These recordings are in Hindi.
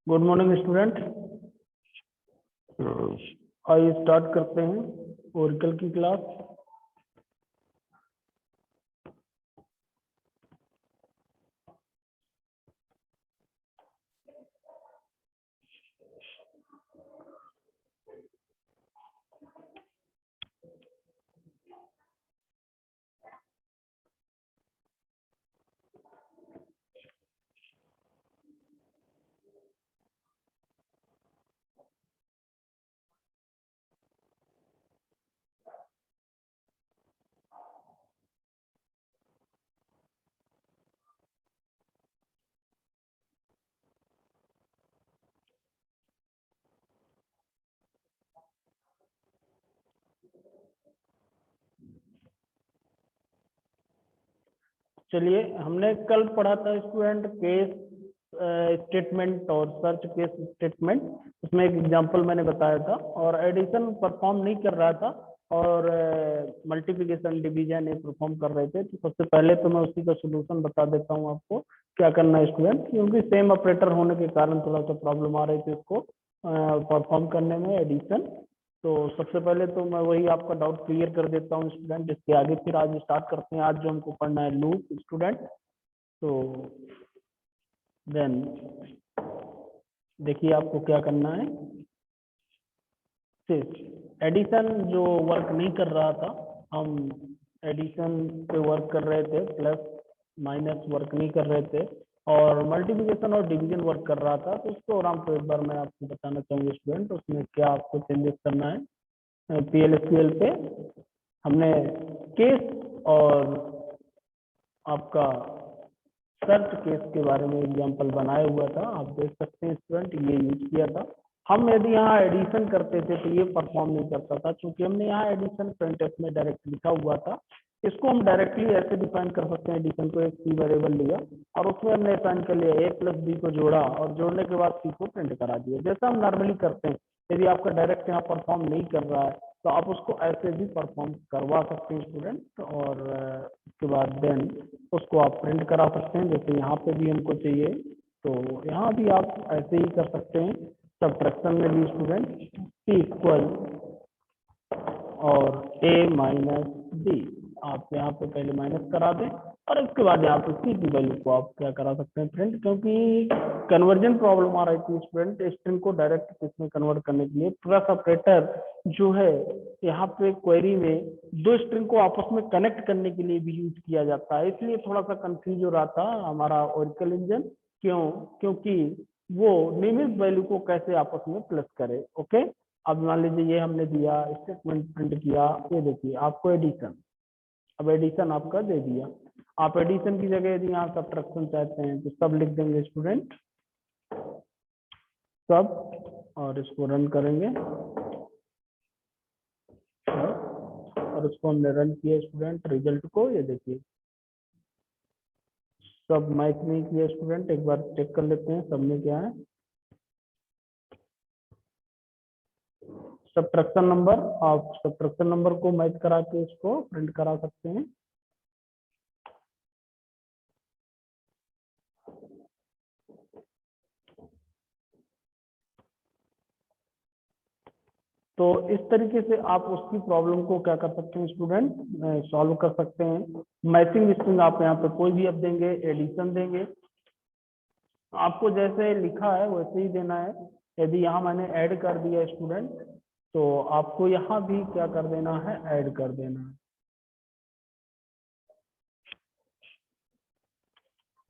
Good morning student. आइए स्टार्ट करते हैं ओरेकल की क्लास। चलिए, हमने कल पढ़ा था स्टूडेंट केस स्टेटमेंट और सर्च केस स्टेटमेंट। उसमें एक एग्जांपल मैंने बताया था और एडिशन परफॉर्म नहीं कर रहा था और मल्टीप्लिकेशन डिवीजन ये परफॉर्म कर रहे थे। तो सबसे पहले तो मैं उसी का सोल्यूशन बता देता हूँ आपको क्या करना है स्टूडेंट, क्योंकि सेम ऑपरेटर होने के कारण थोड़ा सा प्रॉब्लम आ रही थी उसको परफॉर्म करने में एडिशन। तो सबसे पहले तो मैं वही आपका डाउट क्लियर कर देता हूँ स्टूडेंट। इसके आगे फिर आज स्टार्ट करते हैं। आज जो हमको पढ़ना है लूप स्टूडेंट। तो देन देखिए आपको क्या करना है। एडिशन जो वर्क नहीं कर रहा था, हम एडिशन पे वर्क कर रहे थे, प्लस माइनस वर्क नहीं कर रहे थे और मल्टीप्लिकेशन और डिवीजन वर्क कर रहा था। तो उस प्रोग्राम को एक बार मैं आपको बताना चाहूँगा स्टूडेंट। उसमें क्या आपको चेंजेस करना है। PLSQL पे हमने केस और आपका सर्च केस के बारे में एग्जांपल बनाया हुआ था। आप देख सकते हैं स्टूडेंट, ये यूज किया था। हम यदि यहाँ एडिशन करते थे तो ये परफॉर्म नहीं करता था, क्योंकि हमने यहाँ एडिशन प्रिंटफ में डायरेक्ट लिखा हुआ था। इसको हम डायरेक्टली ऐसे डिफाइन कर सकते हैं। एडिशन को एक सी वेरिएबल लिया और उसमें हमने असाइन कर लिया a + b को जोड़ा और जोड़ने के बाद सी को प्रिंट करा दिया, जैसा हम नॉर्मली करते हैं। यदि आपका डायरेक्ट यहाँ परफॉर्म नहीं कर रहा है तो आप उसको ऐसे भी परफॉर्म करवा सकते हैं स्टूडेंट। और उसके बाद देन उसको आप प्रिंट करा सकते हैं, जैसे यहाँ पे भी हमको चाहिए तो यहाँ भी आप ऐसे ही कर सकते हैं। सब्ट्रैक्शन में भी स्टूडेंट C इक्वल और a - b आप यहाँ पे पहले माइनस करा दें और उसके बाद यहाँ पे C की वैल्यू को आप क्या करा सकते हैं प्रिंट, क्योंकि कन्वर्जन प्रॉब्लम आ रही थी स्टूडेंट स्ट्रिंग को डायरेक्ट किसमें कन्वर्ट करने के लिए। प्लस ऑपरेटर जो है यहाँ पे क्वेरी में दो स्ट्रिंग को आपस में कनेक्ट करने के लिए भी यूज किया जाता है, इसलिए थोड़ा सा कंफ्यूज हो रहा था हमारा ओरेकल इंजन। क्यों? क्योंकि वो नियमित वैल्यू को कैसे आपस में प्लस करे। ओके, अब मान लीजिए ये हमने दिया, स्टेटमेंट प्रिंट किया, ये देखिए आपको एडिशन, अब एडिशन आपका दे दिया। आप एडिशन की जगह यदि यहाँ सब्ट्रैक्शन चाहते हैं तो सब लिख देंगे स्टूडेंट, सब, और इसको रन करेंगे और इसको हमने रन किया स्टूडेंट। रिजल्ट को ये देखिए, सब मैच नहीं किया स्टूडेंट। एक बार चेक कर लेते हैं सब में क्या है। सब्ट्रैक्शन नंबर, आप सब्ट्रैक्शन नंबर को मैच करा के इसको प्रिंट करा सकते हैं। तो इस तरीके से आप उसकी प्रॉब्लम को क्या कर सकते हैं स्टूडेंट, सॉल्व कर सकते हैं। मैचिंग स्ट्रिंग आप यहाँ पे कोई भी अब देंगे, एडिशन देंगे, आपको जैसे लिखा है वैसे ही देना है। यदि यहाँ मैंने ऐड कर दिया स्टूडेंट तो आपको यहाँ भी क्या कर देना है, ऐड कर देना है,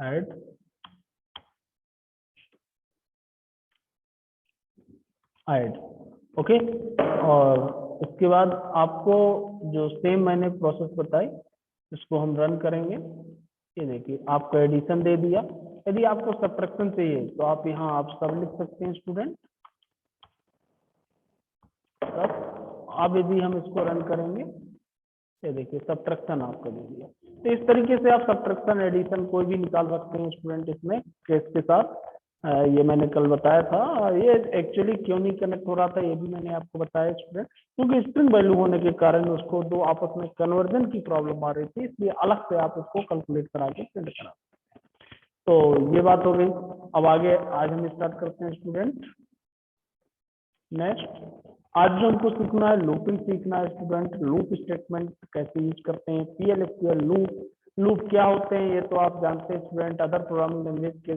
ऐड। Add okay. और उसके बाद आपको जो सेम मैंने प्रोसेस बताई इसको हम रन करेंगे। ये देखिए आपको एडिशन दे दिया। यदि आपको सब्ट्रैक्शन चाहिए तो आप यहाँ आप सब लिख सकते हैं स्टूडेंट। अब यदि हम इसको रन करेंगे, ये देखिए सब्ट्रैक्शन आपको दे दिया। तो इस तरीके से आप सब्ट्रैक्शन एडिशन कोई भी निकाल सकते हैं स्टूडेंट इसमें केस के साथ। ये मैंने कल बताया था। ये एक्चुअली क्यों नहीं कनेक्ट हो रहा था ये भी मैंने आपको बताया स्टूडेंट, क्योंकि स्ट्रिंग वैल्यू होने के कारण उसको दो आपस में कन्वर्जन की प्रॉब्लम आ रही थी, इसलिए अलग से आप उसको कैलकुलेट करा के प्रिंट करा। तो ये बात हो गई। अब आगे आज हम स्टार्ट करते हैं स्टूडेंट। नेक्स्ट, आज जो हमको सीखना है लूपिंग सीखना है स्टूडेंट। लूप स्टेटमेंट कैसे यूज करते हैं, PL/SQL लूप, लूप क्या होते हैं ये तो आप जानते हैं स्टूडेंट। अदर प्रोग्रामिंग लैंग्वेज के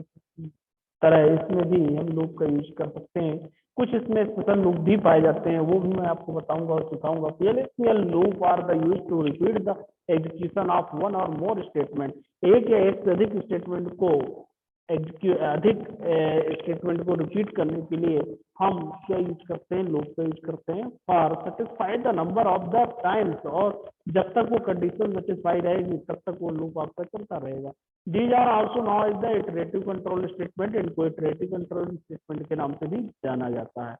तरह इसमें भी हम लूप का यूज कर सकते हैं। कुछ इसमें स्पेशल लूप भी पाए जाते हैं, वो भी मैं आपको बताऊंगा और सिखाऊंगा। PL/SQL loop are the use to repeat the execution of one or more statement. एक या एक से अधिक स्टेटमेंट को अधिक स्टेटमेंट को रिपीट करने के लिए हम क्या यूज करते हैं, लूप का यूज करते हैं। For satisfy the number of the times, और जब तक वो कंडीशन सेटिस्फाई रहेगी तब तक वो लूप आपका चलता रहेगा। These are also known as the iterative control statement। इनको iterative control statement के नाम से भी जाना जाता है।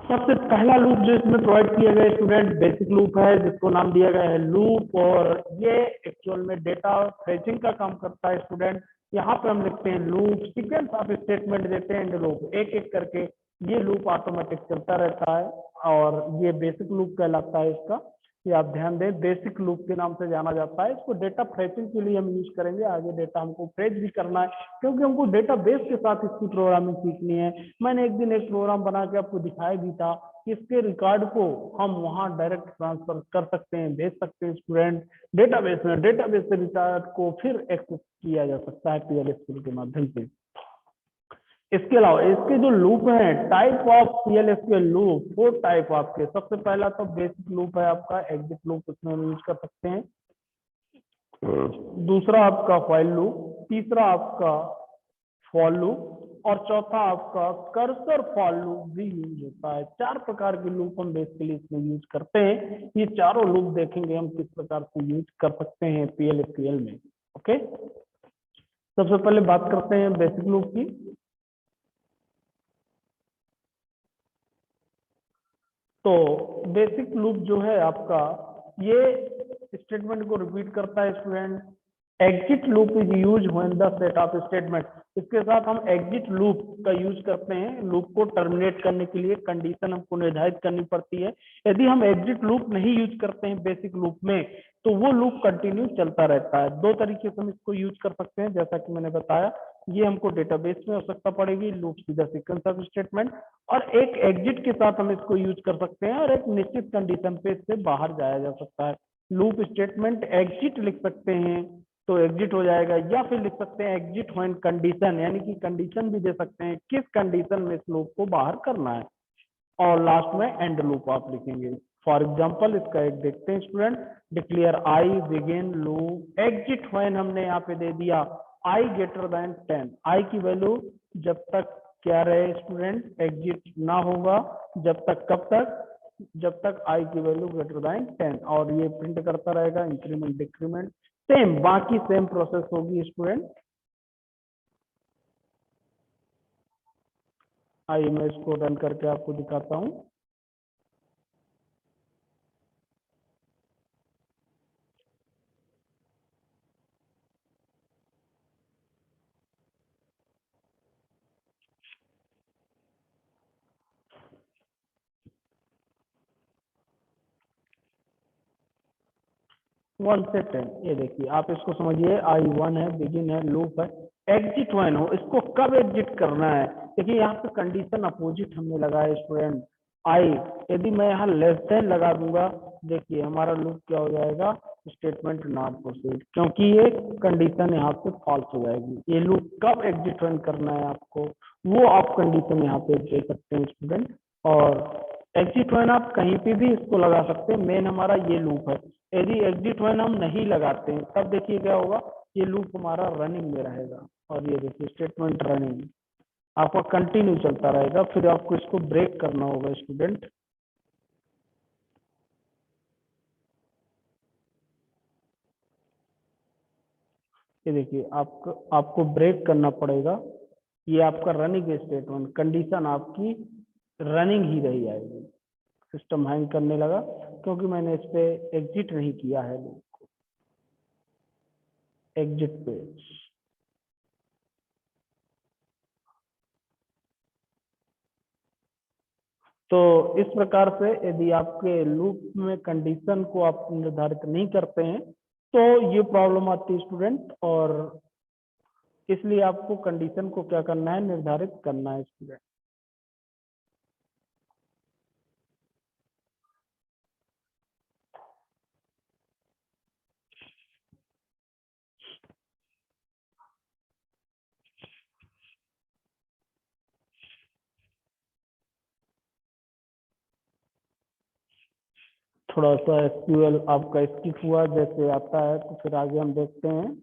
सबसे पहला लूप जो इसमें प्रोवाइड किया गया स्टूडेंट बेसिक लूप है, जिसको नाम दिया गया है लूप, और ये एक्चुअल में डेटा फेचिंग का काम करता है स्टूडेंट। यहाँ पे हम लिखते हैं लूप, सीक्वेंस ऑफ स्टेटमेंट देते हैं एंड लूप, एक एक करके ये लूप ऑटोमेटिक चलता रहता है, और ये बेसिक लूप कहलाता है इसका। ये आप ध्यान दें, बेसिक लूप के नाम से जाना जाता है। इसको डेटा फ्रेचिंग के लिए हम यूज करेंगे। आगे डेटा हमको फ्रेच भी करना है, क्योंकि हमको डेटा बेस के साथ इसकी प्रोग्रामिंग सीखनी है। मैंने एक दिन एक प्रोग्राम बना के आपको दिखाया भी था। इसके रिकॉर्ड को हम वहां डायरेक्ट ट्रांसफर कर सकते हैं, भेज सकते हैं स्टूडेंट डेटाबेस में। डेटाबेस से रिकॉर्ड को फिर एक्सेस किया जा सकता है PL/SQL के माध्यम से। इसके अलावा इसके जो लूप है, type of PL/SQL loop, 4 type आपके। सबसे पहला तो बेसिक लूप है आपका, एग्जिट लूप, इसमें हम यूज कर सकते हैं। दूसरा आपका व्हाइल लूप, तीसरा आपका फॉर लूप, और चौथा आपका कर्सर फॉर लूप भी यूज होता है। 4 प्रकार के लूप हम बेसिकली इसमें यूज करते हैं। ये चारों लूप देखेंगे हम किस प्रकार से यूज कर सकते हैं PL/SQL में। ओके, सबसे पहले बात करते हैं बेसिक लूप की। तो बेसिक लूप जो है आपका, ये स्टेटमेंट को रिपीट करता है student. Exit loop is use when the set of statement, इसके साथ हम एग्जिट लूप का यूज करते हैं लूप को टर्मिनेट करने के लिए। कंडीशन हमको निर्धारित करनी पड़ती है। यदि हम एग्जिट लूप नहीं यूज करते हैं बेसिक लूप में, तो वो लूप कंटिन्यू चलता रहता है। 2 तरीके से हम इसको यूज कर सकते हैं, जैसा कि मैंने बताया। ये हमको डेटाबेस में आवश्यकता पड़ेगी, लूप सीधा सीक्वेंस ऑफ स्टेटमेंट, और एक एग्जिट के साथ हम इसको यूज कर सकते हैं, और एक निश्चित कंडीशन पे इससे बाहर जाया जा सकता है। लूप स्टेटमेंट एग्जिट लिख सकते हैं तो एग्जिट हो जाएगा, या फिर लिख सकते हैं एग्जिट व्हेन कंडीशन, यानी कि कंडीशन भी दे सकते हैं किस कंडीशन में इस लूप को बाहर करना है। और लास्ट में एंड लूप आप लिखेंगे। फॉर एग्जांपल इसका एक देखते हैं student. Declare I begin loop exit when, हमने यहाँ पे दे दिया आई ग्रेटर देन 10। आई की वैल्यू जब तक क्या रहे स्टूडेंट, एग्जिट ना होगा। जब तक, कब तक, जब तक आई की वैल्यू ग्रेटर देन 10, और ये प्रिंट करता रहेगा इंक्रीमेंट डिक्रीमेंट। सेम, बाकी सेम प्रोसेस होगी स्टूडेंट। आइए मैं इसको रन करके आपको दिखाता हूं। वन से 10, ये देखिए आप इसको समझिए। I1 है, बिगिन है, लूप है, एग्जिट 1 हो। इसको कब एग्जिट करना है, देखिए यहाँ पे कंडीशन अपोजिट हमने लगाया स्टूडेंट आई। यदि मैं यहाँ लेस देन लगा दूंगा, देखिए हमारा लूप क्या हो जाएगा, स्टेटमेंट नॉट प्रोसीड, क्योंकि ये कंडीशन यहाँ पे फॉल्स हो जाएगी। ये लूप कब एग्जिट रन करना है आपको, वो आप कंडीशन यहाँ पे दे सकते हैं स्टूडेंट। और एग्जिट वन आप कहीं पे भी इसको लगा सकते हैं, मेन हमारा ये लूप है। यदि एग्जिट वन हम नहीं लगाते हैं तब देखिए क्या होगा, ये लूप हमारा रनिंग में रहेगा, और ये देखिए स्टेटमेंट रनिंग आपका कंटिन्यू चलता रहेगा। फिर आपको इसको ब्रेक करना होगा स्टूडेंट। ये देखिए आपको ब्रेक करना पड़ेगा। ये आपका रनिंग स्टेटमेंट, कंडीशन आपकी रनिंग ही रही जाएगी। सिस्टम हैंग करने लगा क्योंकि मैंने इस पे एग्जिट नहीं किया है। एग्जिट पेज, तो इस प्रकार से यदि आपके लूप में कंडीशन को आप निर्धारित नहीं करते हैं तो ये प्रॉब्लम आती है स्टूडेंट। और इसलिए आपको कंडीशन को क्या करना है, निर्धारित करना है स्टूडेंट। थोड़ा सा एसक्यूएल आपका स्किप हुआ, जैसे आता है तो फिर आगे हम देखते हैं।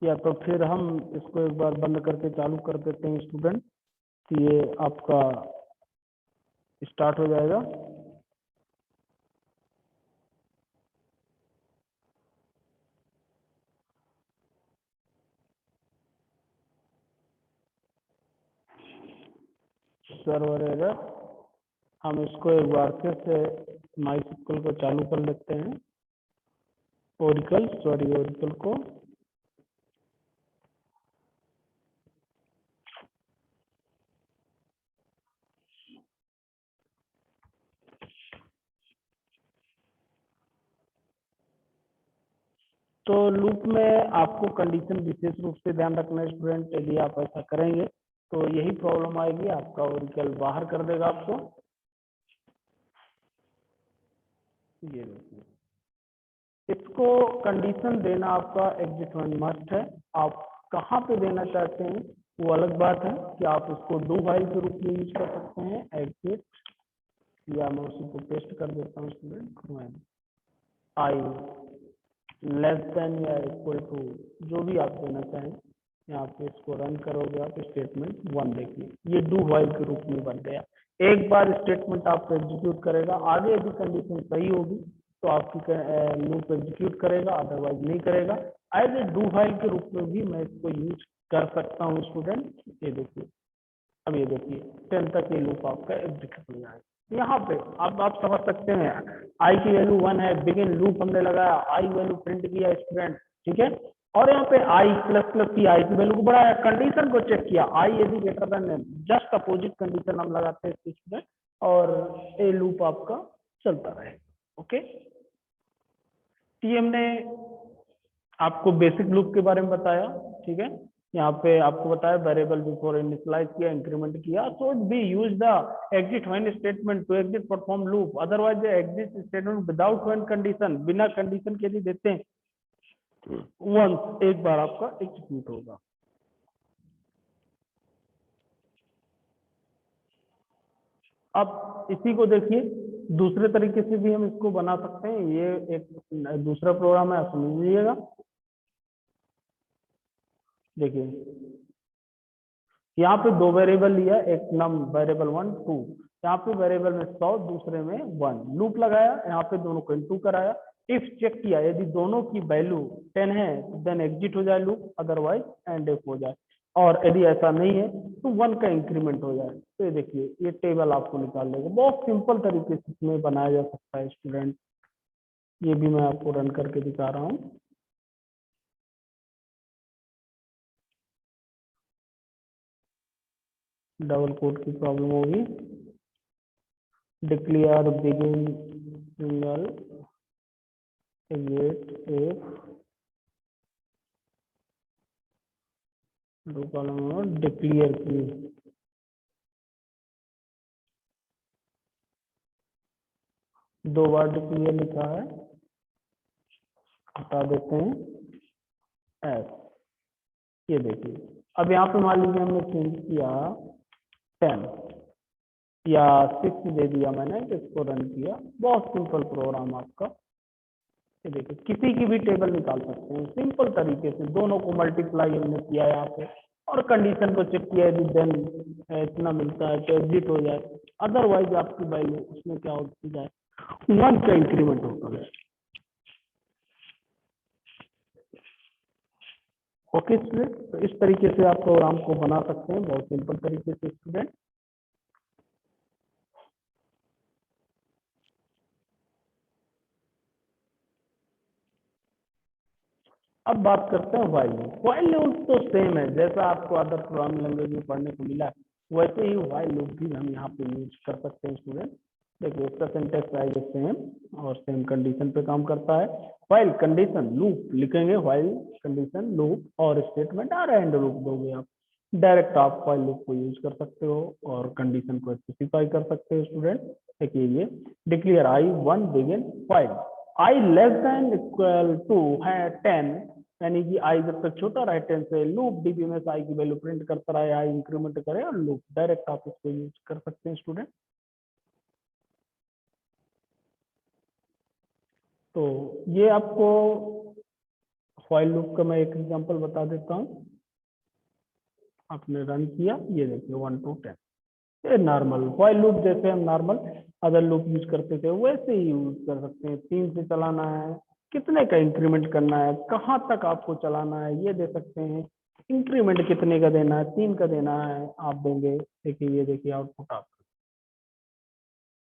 या तो फिर हम इसको एक बार बंद करके चालू कर देते हैं स्टूडेंट, कि ये आपका स्टार्ट हो जाएगा। सर्वर एरर, हम इसको एक बार फिर से माइस्क्ल को चालू कर लेते हैं, ओरेकल को। तो लूप में आपको कंडीशन विशेष रूप से ध्यान रखना है स्टूडेंट, यदि आप ऐसा करेंगे तो यही प्रॉब्लम आएगी, आपका ओरेकल बाहर कर देगा आपको। ये देखिए, इसको कंडीशन देना आपका एग्जिट वन मस्ट है। आप कहाँ पे देना चाहते हैं वो अलग बात है, कि आप उसको डू व्हाइल के रूप में यूज कर सकते हैं, एग्जिट, या मैं उसी को पेस्ट कर देता हूँ स्टूडेंट, आई लेस देन या इक्वल टू, जो भी आप देना चाहें। यहाँ पे इसको रन करोगे आप, स्टेटमेंट 1 देखिए ये डू व्हाइल के रूप में बन गया। एक बार स्टेटमेंट आपको एग्जीक्यूट करेगा, आगे यदि कंडीशन सही होगी तो आपकी लूप एग्जीक्यूट करेगा, अदरवाइज नहीं करेगा। एज ए डू व्हाइल के रूप में भी मैं इसको यूज कर सकता हूँ स्टूडेंट। ये देखिए, अब ये देखिए 10 तक ये लूप आपका एग्जीक्यूट हो जाएगा। यहाँ पे अब आप समझ सकते हैं, आई की वैल्यू 1 है, बिगिन लूप हमने लगाया, आई वैल्यू प्रिंट किया स्टूडेंट, ठीक है। और यहाँ पे आई प्लस प्लस की आई की वैल्यू को बढ़ाया, कंडीशन को चेक किया, आई यदि greater than, just opposite condition हम लगाते हैं स्टूडेंट, और ए लूप आपका चलता रहे। ओके, हमने आपको बेसिक लूप के बारे में बताया, ठीक है। यहाँ पे आपको बताया वेरिएबल बिफोर इनिशियलाइज किया, इंक्रीमेंट किया, so we use the exit when statement to exit perform loop, otherwise exit statement without when condition, बिना कंडीशन के यदि देते हैं वंस, एक बार आपका एग्जीक्यूट होगा। अब इसी को देखिए, दूसरे तरीके से भी हम इसको बना सकते हैं। ये एक दूसरा प्रोग्राम है, आप समझ लीजिएगा। देखिए यहाँ पे दो वेरिएबल लिया, एक नम वेरिएबल 1 2, यहाँ पे वेरिएबल में 100, दूसरे में 1, लूप लगाया, यहाँ पे दोनों को इनटू कराया, इफ चेक किया, यदि दोनों की वैल्यू 10 है देन एग्जिट हो जाए लूप, अदरवाइज एंड इफ हो जाए, और यदि ऐसा नहीं है तो 1 का इंक्रीमेंट हो जाए। तो ये देखिए ये टेबल आपको निकाल देगा, बहुत सिंपल तरीके से इसमें बनाया जा सकता है स्टूडेंट। ये भी मैं आपको रन करके दिखा रहा हूँ। डबल कोड की प्रॉब्लम होगी, declare begin single exit if दो कॉलम और डिक्लेयर की, दो बार डिक्लेयर लिखा है, हटा देते हैं एस। ये देखिए, अब यहाँ पे मान लीजिए हमने चेंज किया 10 या 6 दे दिया मैंने, इसको रन किया, बहुत सिंपल प्रोग्राम आपका। ये देखिए किसी की भी टेबल निकाल सकते हैं सिंपल तरीके से, दोनों को मल्टीप्लाई हमने किया यहाँ पे, और कंडीशन को चेक किया, यदि देन इतना मिलता है तो एग्जिट हो जाए, अदरवाइज आपकी वैल्यू उसमें क्या होती जाए, 1 का इंक्रीमेंट होता है। ओके स्टूडेंट, तो इस तरीके से आप प्रोग्राम को बना सकते हैं, बहुत सिंपल तरीके से स्टूडेंट। अब बात करते हैं व्हाइल लूप। व्हाइल लूप तो सेम है, जैसा आपको अदर प्रोग्रामिंग लैंग्वेज में पढ़ने को मिला वैसे ही व्हाइल लूप भी हम यहाँ पे यूज कर सकते हैं स्टूडेंट। देखिए इसका सिंटेक्स आएगा सेम और सेम कंडीशन पे काम करता है। व्हाइल कंडीशन लूप लिखेंगे, व्हाइल कंडीशन लूप और स्टेटमेंट और एंड लूप दोगे आप। डायरेक्ट आप व्हाइल लूप को यूज कर सकते हो और कंडीशन को स्पेसिफाई कर सकते हो स्टूडेंट। देखिए ये declare I one begin while I less than equal to है 10, यानी कि आई जब तक छोटा रहे 10 से लूप डीबी में आई की वैल्यू प्रिंट करता रहे, आई इंक्रीमेंट करे और लूप डायरेक्ट आप इसको यूज कर सकते हैं स्टूडेंट। तो ये आपको व्हाइल लूप का मैं एक एग्जांपल बता देता हूँ। आपने रन किया, ये देखिए 1 to 10, ये नॉर्मल व्हाइल लूप जैसे हम नॉर्मल अदर लूप यूज करते थे वैसे ही यूज कर सकते हैं। 3 से चलाना है, कितने का इंक्रीमेंट करना है, कहाँ तक आपको चलाना है ये दे सकते हैं। इंक्रीमेंट कितने का देना है, 3 का देना है आप देंगे। देखिए ये देखिए आउटपुट आप।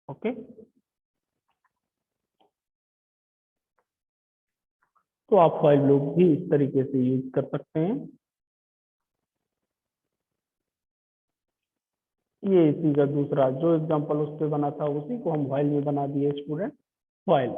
ओके, तो आप व्हाइल लूप भी इस तरीके से यूज कर सकते हैं। ये इसी का दूसरा जो एग्जांपल उस पे बना था उसी को हम व्हाइल में बना दिए स्टूडेंट। व्हाइल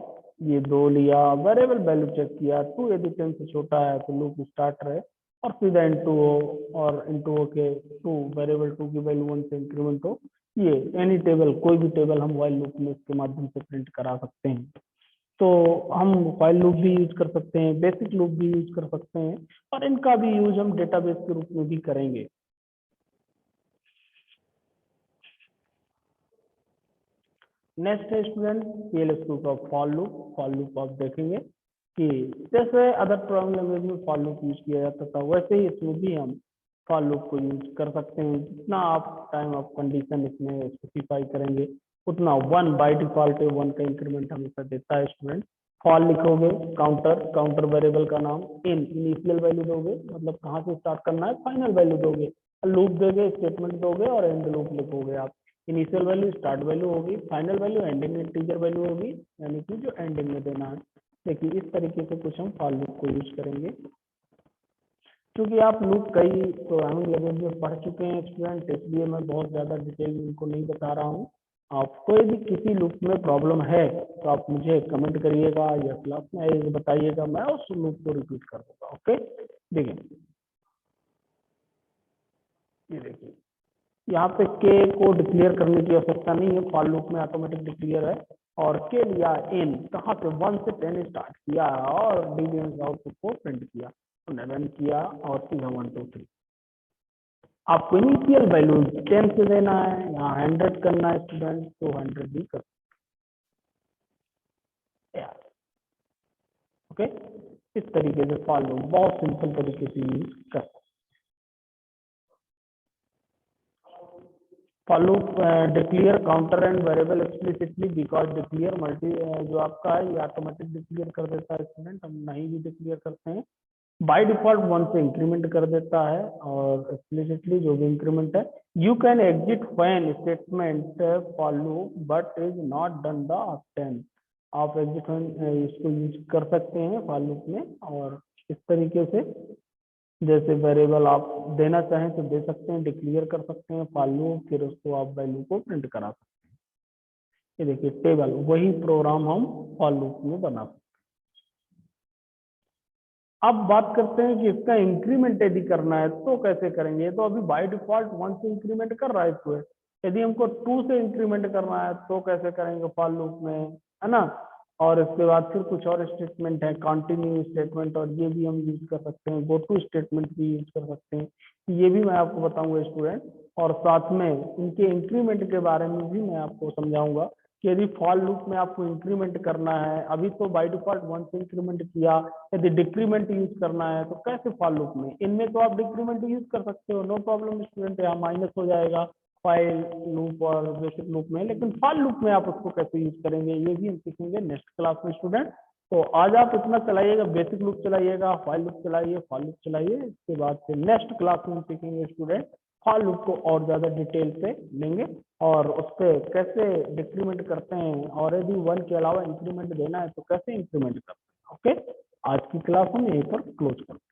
ये दो लिया, वेरिएबल वैल्यू चेक किया, 2 यदि 10 से छोटा है तो लूप स्टार्ट रहे और सीधा इनटू हो और इनटू हो के 2 वेरिएबल 2 की वैल्यू 1 से इंक्रीमेंट हो। ये एनी टेबल कोई भी टेबल हम व्हाइल लूप में इसके माध्यम से प्रिंट करा सकते हैं। तो हम व्हाइल लूप भी यूज कर सकते हैं, बेसिक लूप भी यूज कर सकते हैं और इनका भी यूज हम डेटाबेस के रूप में भी करेंगे। नेक्स्ट है स्टूडेंट पीएलएसक्यू का फॉर लूप। फॉर लूप आप देखेंगे कि जैसे अदर प्रोग्रामिंग लैंग्वेज में फॉर लूप यूज किया जाता था वैसे ही इसमें भी हम फॉर लूप को यूज कर सकते हैं। जितना आप टाइम ऑफ कंडीशन इसमें स्पेसिफाई करेंगे उतना 1 बाय डिफॉल्ट 1 का इंक्रीमेंट हमेशा देता है स्टूडेंट। फॉर लिखोगे, काउंटर काउंटर वेरिएबल का नाम, इन इनिशियल वैल्यू दोगे, मतलब कहाँ से स्टार्ट करना है फाइनल वैल्यू दोगे, लूप दोगे, स्टेटमेंट दोगे और एंड लूप लिखोगे आप। इनिशियल वैल्यू स्टार्ट वैल्यू होगी, final value ending integer value होगी, यानी कि जो एंडिंग में देना है। देखिए इस तरीके से कुछ हम फॉर लूप को यूज करेंगे। क्योंकि आप लूप कई प्रोग्रामिंग लैंग्वेज में पढ़ चुके हैं स्टूडेंट, इसलिए मैं बहुत ज्यादा डिटेल में इनको नहीं बता रहा हूँ। आपको यदि किसी लूप में प्रॉब्लम है तो आप मुझे कमेंट करिएगा या क्लास में बताइएगा, मैं उस लूप को रिपीट कर दूंगा। ओके, देखिए ये देखिए यहाँ पे के को डिक्लेयर करने की आवश्यकता नहीं है, फॉर लूप में ऑटोमेटिक डिक्लेयर है। और के लिया इन कहाँ पे 1 से 10 स्टार्ट किया और डिविजन आउटपुट को प्रिंट किया, तो रन किया और सीधा 1 2 3। आपको इनिशियल वैल्यू 10 से देना है, यहाँ 100 करना है स्टूडेंट तो 100 भी कर ओके। इस तरीके से फॉर लूप बहुत सिंपल तरीके से यूज कर। for loop declare counter and variable explicitly because declare multi जो आपका है ये ऑटोमेटिक डिक्लेयर कर देता है स्टूडेंट, हम नहीं भी डिक्लेयर करते हैं। बाय डिफॉल्ट 1 से इंक्रीमेंट कर देता है और एक्सप्लिसिटली जो भी इंक्रीमेंट है you can exit when statement for loop but is not done the obtain. आप एग्जिट व्हेन इसको यूज कर सकते हैं फॉर लूप में और इस तरीके से जैसे वेरिएबल आप देना चाहें तो दे सकते हैं, डिक्लेयर कर सकते हैं फॉर लूप, फिर उसको आप वैल्यू को प्रिंट करा सकते हैं। ये देखिए टेबल वही प्रोग्राम हम फॉर लूप में बना सकते हैं। अब बात करते हैं कि इसका इंक्रीमेंट यदि करना है तो कैसे करेंगे। तो अभी बाय डिफॉल्ट 1 से इंक्रीमेंट कर रहा है इसको, यदि हमको 2 से इंक्रीमेंट करना है तो कैसे करेंगे फॉर लूप में, है ना। और इसके बाद फिर कुछ और स्टेटमेंट है, कंटिन्यू स्टेटमेंट, और ये भी हम यूज कर सकते हैं, गो टू स्टेटमेंट भी यूज कर सकते हैं। ये भी मैं आपको बताऊंगा स्टूडेंट, और साथ में इनके इंक्रीमेंट के बारे में भी मैं आपको समझाऊंगा कि यदि फॉर लूप में आपको इंक्रीमेंट करना है, अभी तो बाय डिफॉल्ट 1 से इंक्रीमेंट किया, यदि डिक्रीमेंट यूज करना है तो कैसे फॉर लूप में। इनमें तो आप डिक्रीमेंट यूज कर सकते हो, नो प्रॉब्लम स्टूडेंट, यहाँ माइनस हो जाएगा फाइल लूप और बेसिक लूप में, लेकिन फॉर लूप में आप उसको कैसे यूज करेंगे ये भी हम सीखेंगे नेक्स्ट क्लास में स्टूडेंट। तो आज आप इतना चलाइएगा, बेसिक लूप चलाइएगा, फाइल लूप चलाइए, फॉर लूप चलाइए, इसके बाद फिर नेक्स्ट क्लास में हम सीखेंगे स्टूडेंट फॉर लूप को और ज्यादा डिटेल से लेंगे और उस पर कैसे डिक्रीमेंट करते हैं, और यदि 1 के अलावा इंक्रीमेंट देना है तो कैसे इंक्रीमेंट करते हैं। ओके, आज की क्लास हम यहीं पर क्लोज करते हैं।